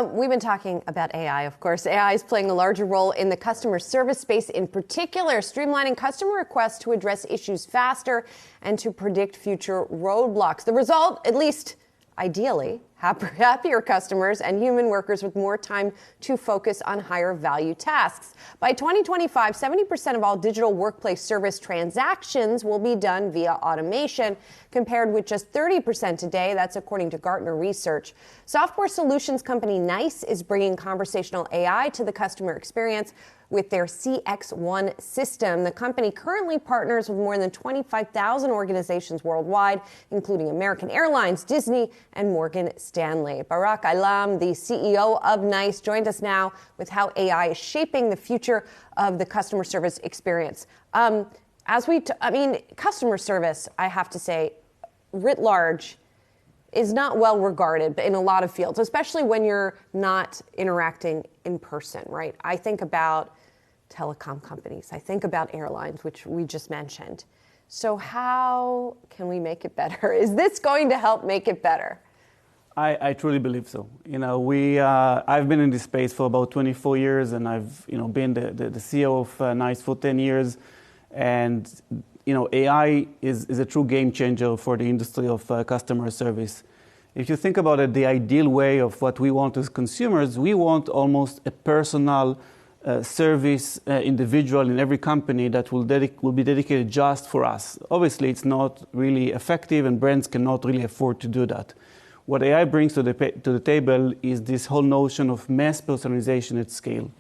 We've been talking about AI, of course. AI is playing a larger role in the customer service space, in particular, streamlining customer requests to address issues faster and to predict future roadblocks. The result, at least ideally, happier customers and human workers with more time to focus on higher value tasks. By 2025, 70% of all digital workplace service transactions will be done via automation, compared with just 30% today. That's according to Gartner research. Software solutions company NICE is bringing conversational AI to the customer experience with their CX1 system. The company currently partners with more than 25,000 organizations worldwide, including American Airlines, Disney, and Morgan Stanley. Barak Eilam, the CEO of NICE, joined us now with how AI is shaping the future of the customer service experience. Customer service, I have to say, writ large, is not well regarded in a lot of fields, especially when you're not interacting in person, right? I think about telecom companies. I think about airlines, which we just mentioned. So how can we make it better? Is this going to help make it better? I truly believe so. I've been in this space for about 24 years, and I've been the CEO of NICE for 10 years. And AI is a true game changer for the industry of customer service. If you think about it, the ideal way of what we want as consumers, we want almost a personal service individual in every company that will be dedicated just for us. Obviously, it's not really effective, and brands cannot really afford to do that. What AI brings to the table is this whole notion of mass personalization at scale.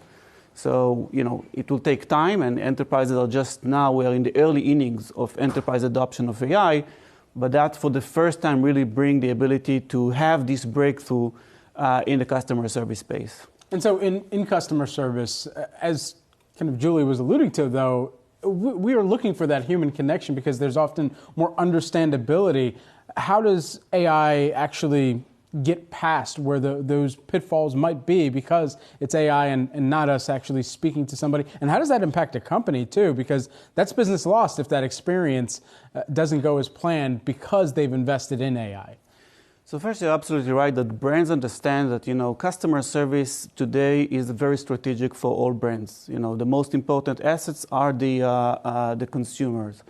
So, it will take time, and enterprises are just now, we are in the early innings of enterprise adoption of AI, but that for the first time really bring the ability to have this breakthrough in the customer service space. And so in customer service, as kind of Julie was alluding to, though, we are looking for that human connection because there's often more understandability. How does AI actually get past where those pitfalls might be because it's AI and not us actually speaking to somebody? And how does that impact a company too? Because that's business lost if that experience doesn't go as planned because they've invested in AI. So first, you're absolutely right that brands understand that, customer service today is very strategic for all brands. The most important assets are the consumers.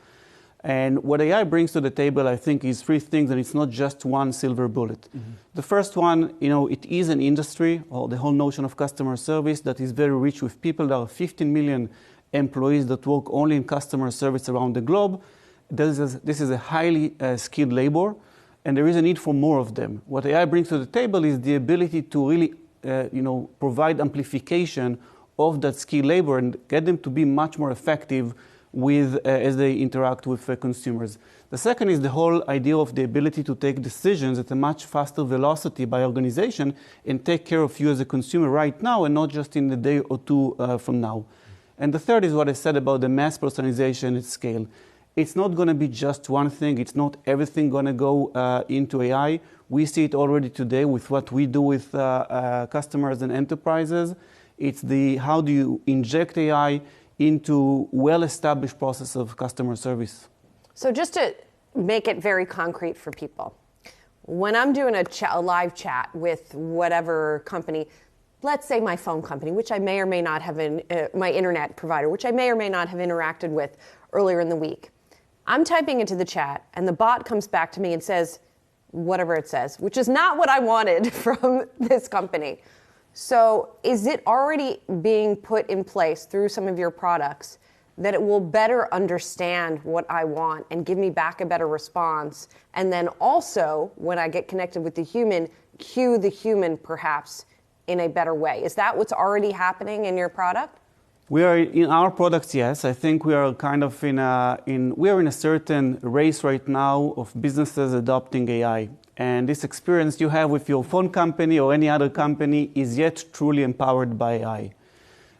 And what AI brings to the table, I think, is three things, and it's not just one silver bullet. Mm-hmm. The first one, it is an industry, or the whole notion of customer service, that is very rich with people. There are 15 million employees that work only in customer service around the globe. This is a highly skilled labor, and there is a need for more of them. What AI brings to the table is the ability to really, provide amplification of that skilled labor and get them to be much more effective as they interact with consumers. The second is the whole idea of the ability to take decisions at a much faster velocity by organization and take care of you as a consumer right now and not just in a day or two from now. And the third is what I said about the mass personalization at scale. It's not going to be just one thing. It's not everything going to go into AI. We see it already today with what we do with customers and enterprises. It's how do you inject AI into well-established process of customer service. So just to make it very concrete for people, when I'm doing a live chat with whatever company, let's say my phone company, which I may or may not have, my internet provider, which I may or may not have interacted with earlier in the week, I'm typing into the chat and the bot comes back to me and says whatever it says, which is not what I wanted from this company. So is it already being put in place through some of your products that it will better understand what I want and give me back a better response? And then also, when I get connected with the human, cue the human perhaps in a better way. Is that what's already happening in your product? We are in our products, yes. I think we are kind of in a certain race right now of businesses adopting AI. And this experience you have with your phone company or any other company is yet truly empowered by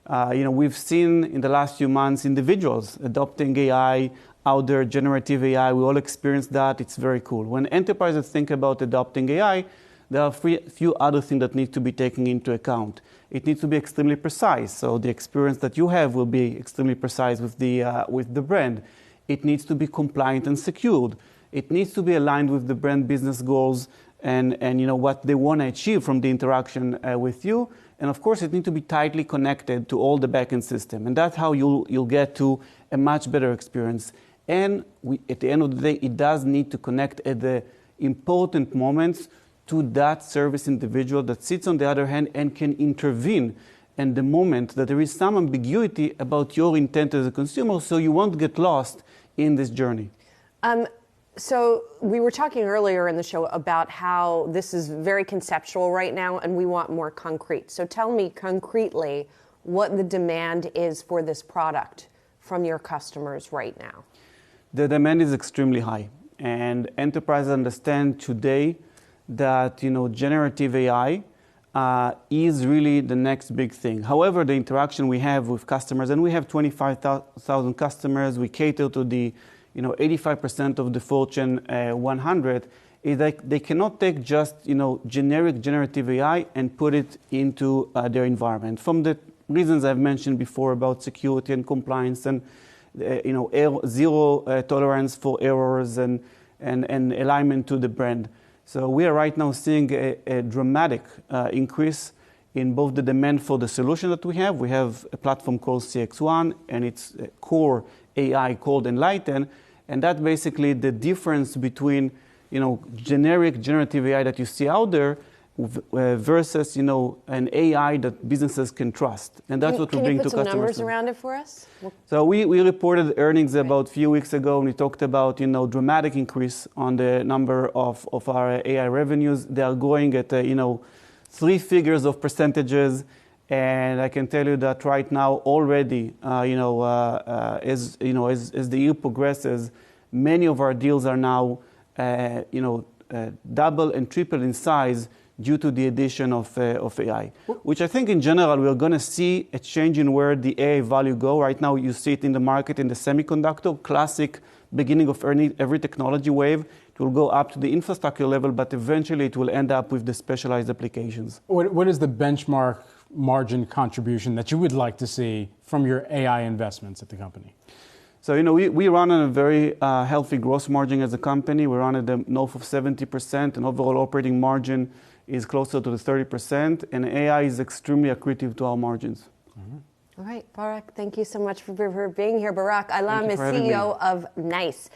AI. We've seen in the last few months individuals adopting AI out there, generative AI. We all experienced that. It's very cool. When enterprises think about adopting AI, there are a few other things that need to be taken into account. It needs to be extremely precise. So the experience that you have will be extremely precise with the brand. It needs to be compliant and secured. It needs to be aligned with the brand business goals and you know, what they want to achieve from the interaction with you. And of course, it needs to be tightly connected to all the backend system. And that's how you'll get to a much better experience. And at the end of the day, it does need to connect at the important moments to that service individual that sits on the other hand and can intervene in the moment that there is some ambiguity about your intent as a consumer, so you won't get lost in this journey. So we were talking earlier in the show about how this is very conceptual right now and we want more concrete. So tell me concretely what the demand is for this product from your customers right now. The demand is extremely high, and enterprises understand today that, you know, generative AI is really the next big thing. However, the interaction we have with customers, and we have 25,000 customers, we cater to the 85% of the Fortune 100, is that they cannot take just generic generative AI and put it into their environment. From the reasons I've mentioned before about security and compliance and zero tolerance for errors and alignment to the brand. So we are right now seeing a dramatic increase in both the demand for the solution that we have. We have a platform called CX1 and its core AI called Enlighten. And that's basically the difference between, generic generative AI that you see out there versus, an AI that businesses can trust. And that's what we bring to customers. Can you put some numbers around it for us? So we reported earnings about a few weeks ago, and we talked about, dramatic increase on the number of our AI revenues. They are growing at, 3 figures of percentages. And I can tell you that right now already, as the year progresses, many of our deals are now, double and triple in size due to the addition of AI, which I think in general we're going to see a change in where the AI value go. Right now you see it in the market in the semiconductor, classic beginning of every technology wave. It will go up to the infrastructure level, but eventually it will end up with the specialized applications. What is the benchmark margin contribution that you would like to see from your AI investments at the company? So, we run on a very healthy gross margin as a company. We run at the north of 70%, and overall operating margin is closer to the 30%, and AI is extremely accretive to our margins. Mm-hmm. All right, Barak, thank you so much for being here. Barak Eilam is CEO of NICE.